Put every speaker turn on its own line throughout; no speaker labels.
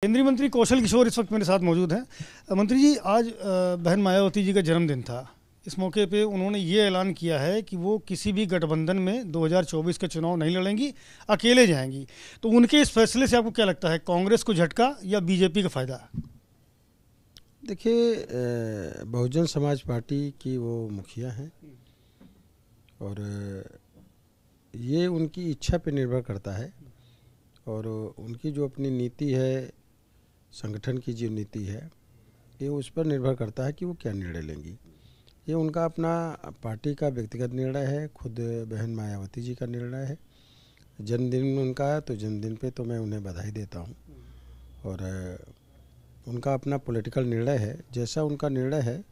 केंद्रीय मंत्री कौशल किशोर इस वक्त मेरे साथ मौजूद हैं। मंत्री जी, आज बहन मायावती जी का जन्मदिन था। इस मौके पे उन्होंने ये ऐलान किया है कि वो किसी भी गठबंधन में 2024 का चुनाव नहीं लड़ेंगी, अकेले जाएंगी। तो उनके इस फैसले से आपको क्या लगता है, कांग्रेस को झटका या बीजेपी का फ़ायदा?
देखिए, बहुजन समाज पार्टी की वो मुखिया हैं और ये उनकी इच्छा पे निर्भर करता है और उनकी जो अपनी नीति है, संगठन की जो नीति है, ये उस पर निर्भर करता है कि वो क्या निर्णय लेंगी। ये उनका अपना पार्टी का व्यक्तिगत निर्णय है, खुद बहन मायावती जी का निर्णय है। जन्मदिन उनका है तो जन्मदिन पे तो मैं उन्हें बधाई देता हूँ और उनका अपना पॉलिटिकल निर्णय है। जैसा उनका निर्णय है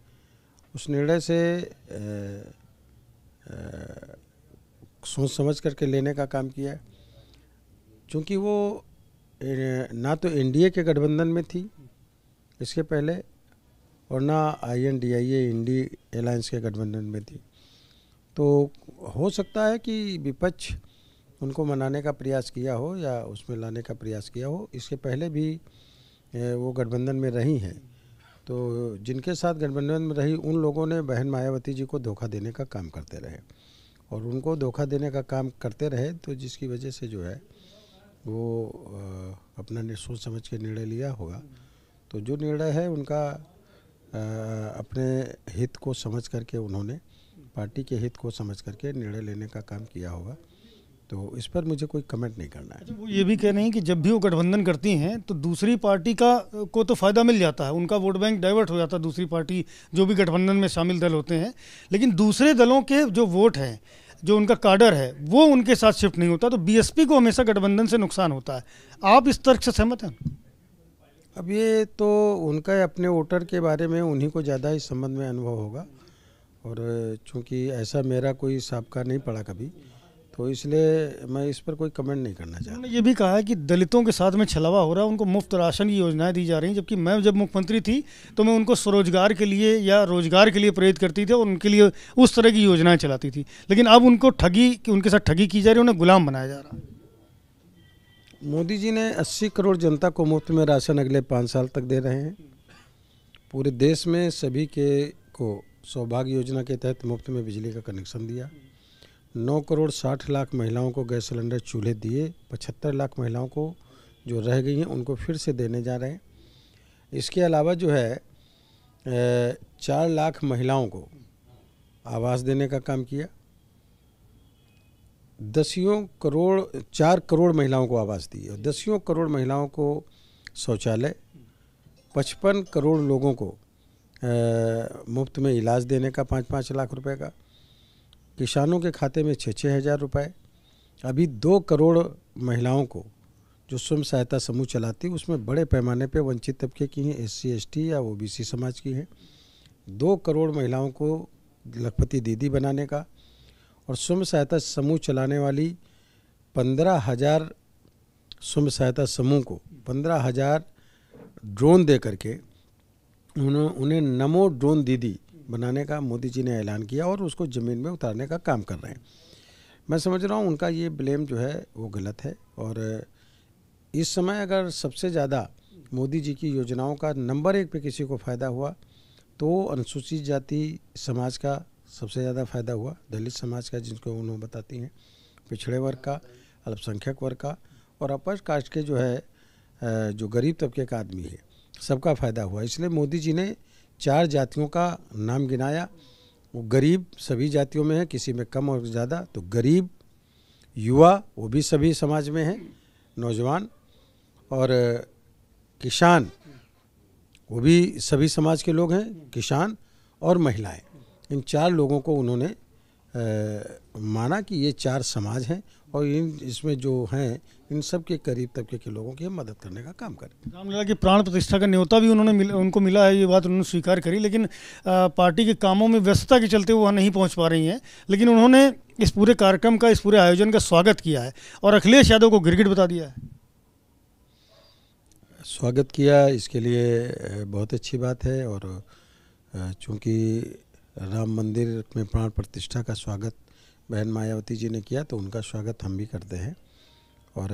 उस निर्णय से सोच समझ करके लेने का काम किया है, क्योंकि वो ना तो एनडीए के गठबंधन में थी इसके पहले और ना INDIA इंडी अलायंस के गठबंधन में थी। तो हो सकता है कि विपक्ष उनको मनाने का प्रयास किया हो या उसमें लाने का प्रयास किया हो। इसके पहले भी वो गठबंधन में रही हैं, तो जिनके साथ गठबंधन में रही उन लोगों ने बहन मायावती जी को धोखा देने का काम करते रहे और उनको धोखा देने का काम करते रहे, तो जिसकी वजह से जो है वो अपना सोच समझ के निर्णय लिया होगा। तो जो निर्णय है उनका अपने हित को समझ करके, उन्होंने पार्टी के हित को समझ करके निर्णय लेने का काम किया होगा। तो इस पर मुझे कोई कमेंट नहीं करना है।
वो ये भी कह रहे हैं कि जब भी वो गठबंधन करती हैं तो दूसरी पार्टी को तो फ़ायदा मिल जाता है, उनका वोट बैंक डाइवर्ट हो जाता है दूसरी पार्टी जो भी गठबंधन में शामिल दल होते हैं, लेकिन दूसरे दलों के जो वोट हैं, जो उनका काडर है, वो उनके साथ शिफ्ट नहीं होता। तो बीएसपी को हमेशा गठबंधन से नुकसान होता है। आप इस तर्क से सहमत हैं?
अब ये तो उनका अपने वोटर के बारे में उन्हीं को ज़्यादा इस संबंध में अनुभव होगा और चूँकि ऐसा मेरा कोई साबका नहीं पड़ा कभी, तो इसलिए मैं इस पर कोई कमेंट नहीं करना चाहता।
उन्होंने ये भी कहा है कि दलितों के साथ में छलावा हो रहा है, उनको मुफ्त राशन की योजनाएं दी जा रही हैं, जबकि मैं जब मुख्यमंत्री थी तो मैं उनको स्वरोजगार के लिए या रोजगार के लिए प्रेरित करती थी और उनके लिए उस तरह की योजनाएं चलाती थी। लेकिन अब उनको उनके साथ ठगी की जा रही है, उन्हें गुलाम बनाया जा रहा है।
मोदी जी ने 80 करोड़ जनता को मुफ्त में राशन अगले 5 साल तक दे रहे हैं। पूरे देश में सभी को सौभाग्य योजना के तहत मुफ्त में बिजली का कनेक्शन दिया। 9 करोड़ 60 लाख महिलाओं को गैस सिलेंडर चूल्हे दिए। 75 लाख महिलाओं को जो रह गई हैं उनको फिर से देने जा रहे हैं। इसके अलावा जो है 4 लाख महिलाओं को आवास देने का काम किया। 4 करोड़ महिलाओं को आवास दिए और 10 करोड़ महिलाओं को शौचालय, 55 करोड़ लोगों को मुफ्त में इलाज देने का 5-5 लाख रुपए का। किसानों के खाते में 6-6 हज़ार रुपये। अभी 2 करोड़ महिलाओं को जो स्वयं सहायता समूह चलाती, उसमें बड़े पैमाने पे वंचित तबके की हैं, SC ST या OBC समाज की हैं। 2 करोड़ महिलाओं को लखपति दीदी बनाने का और स्वयं सहायता समूह चलाने वाली 15,000 स्वयं सहायता समूह को 15,000 ड्रोन दे करके उन्हें नमो ड्रोन दीदी बनाने का मोदी जी ने ऐलान किया और उसको ज़मीन में उतारने का काम कर रहे हैं। मैं समझ रहा हूँ उनका ये ब्लेम जो है वो गलत है और इस समय अगर सबसे ज़्यादा मोदी जी की योजनाओं का नंबर 1 पे किसी को फ़ायदा हुआ तो अनुसूचित जाति समाज का सबसे ज़्यादा फ़ायदा हुआ, दलित समाज का जिनको उन्होंने बताती हैं, पिछड़े वर्ग का, अल्पसंख्यक वर्ग का और अपर कास्ट के जो है जो गरीब तबके का आदमी है, सबका फ़ायदा हुआ। इसलिए मोदी जी ने 4 जातियों का नाम गिनाया। वो गरीब सभी जातियों में है, किसी में कम और ज़्यादा। तो गरीब, युवा वो भी सभी समाज में हैं, नौजवान, और किसान वो भी सभी समाज के लोग हैं, किसान और महिलाएं। इन 4 लोगों को उन्होंने माना कि ये 4 समाज हैं और इसमें जो हैं इन सब के करीब तबके के लोगों की मदद करने का काम करें।
रामलला की प्राण प्रतिष्ठा का न्योता भी उनको मिला है, ये बात उन्होंने स्वीकार करी, लेकिन पार्टी के कामों में व्यस्तता के चलते वो वहाँ नहीं पहुँच पा रही हैं। लेकिन उन्होंने इस पूरे कार्यक्रम का, इस पूरे आयोजन का स्वागत किया है और अखिलेश यादव को गिरगिट बता दिया है।
स्वागत किया, इसके लिए बहुत अच्छी बात है और चूँकि राम मंदिर में प्राण प्रतिष्ठा का स्वागत बहन मायावती जी ने किया तो उनका स्वागत हम भी करते हैं और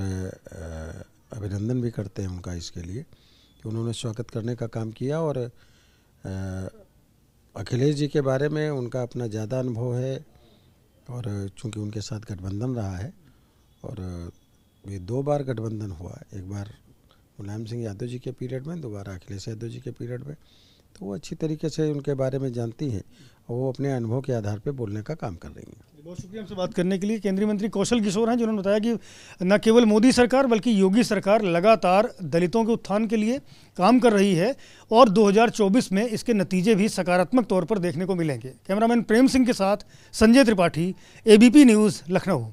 अभिनंदन भी करते हैं उनका इसके लिए कि उन्होंने स्वागत करने का काम किया। और अखिलेश जी के बारे में उनका अपना ज़्यादा अनुभव है और चूंकि उनके साथ गठबंधन रहा है और ये 2 बार गठबंधन हुआ, एक बार मुलायम सिंह यादव जी के पीरियड में, दोबारा अखिलेश यादव जी के पीरियड में, तो वो अच्छी तरीके से उनके बारे में जानती हैं और वो अपने अनुभव के आधार पर बोलने का काम कर रही हैं।
बहुत शुक्रिया हमसे बात करने के लिए। केंद्रीय मंत्री कौशल किशोर हैं, जिन्होंने बताया कि न केवल मोदी सरकार बल्कि योगी सरकार लगातार दलितों के उत्थान के लिए काम कर रही है और 2024 में इसके नतीजे भी सकारात्मक तौर पर देखने को मिलेंगे। कैमरामैन प्रेम सिंह के साथ संजय त्रिपाठी, ABP न्यूज़, लखनऊ।